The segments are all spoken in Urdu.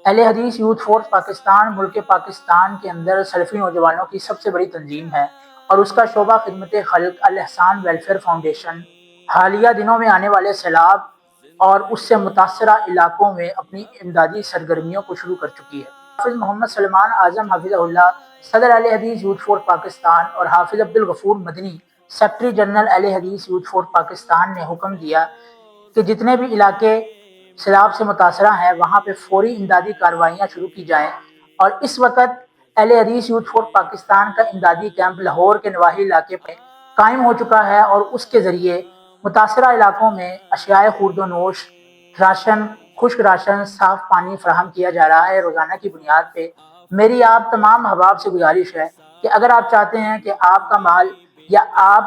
اہل حدیث یوتھ فورس پاکستان ملک پاکستان کے اندر سلفی نوجوانوں کی سب سے بڑی تنظیم ہے اور اس کا شعبہ خدمت خلق الاحسان ویلفیئر فاؤنڈیشن حالیہ دنوں میں آنے والے سیلاب اور اس سے متاثرہ علاقوں میں اپنی امدادی سرگرمیوں کو شروع کر چکی ہے۔ حافظ محمد سلمان اعظم حفظہ اللہ صدر اہل حدیث یوتھ فورس پاکستان اور حافظ عبدالغفور مدنی سیکرٹری جنرل اہل حدیث یوتھ فورس پاکستان نے حکم دیا کہ جتنے بھی علاقے سیلاب سے متاثرہ ہیں وہاں پہ فوری امدادی کارروائیاں شروع کی جائیں، اور اس وقت اہل حدیث یوتھ فورس پاکستان کا امدادی کیمپ لاہور کے نواحی علاقے پہ قائم ہو چکا ہے اور اس کے ذریعے متاثرہ علاقوں میں اشیاء خورد و نوش، راشن، خشک راشن، صاف پانی فراہم کیا جا رہا ہے روزانہ کی بنیاد پہ۔ میری آپ تمام احباب سے گزارش ہے کہ اگر آپ چاہتے ہیں کہ آپ کا مال یا آپ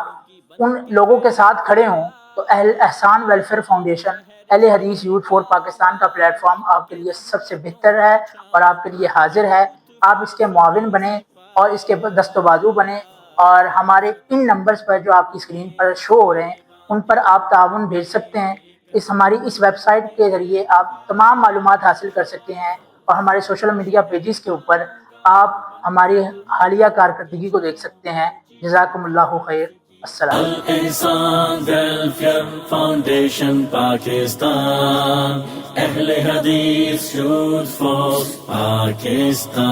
ان لوگوں کے ساتھ کھڑے ہوں تو اہل احسان ویلفیئر فاؤنڈیشن اہل حدیث یوتھ فورس پاکستان کا پلیٹ فارم آپ کے لیے سب سے بہتر ہے اور آپ کے لیے حاضر ہے۔ آپ اس کے معاون بنیں اور اس کے دست و بازو بنیں، اور ہمارے ان نمبرز پر جو آپ کی اسکرین پر شو ہو رہے ہیں ان پر آپ تعاون بھیج سکتے ہیں۔ ہماری اس ویب سائٹ کے ذریعے آپ تمام معلومات حاصل کر سکتے ہیں، اور ہمارے سوشل میڈیا پیجز کے اوپر آپ ہماری حالیہ کارکردگی کو دیکھ سکتے ہیں۔ جزاکم اللہ خیر۔ السلام۔ الاحسان ویلفیئر فاؤنڈیشن پاکستان، اہل حدیث یوتھ فورس پاکستان۔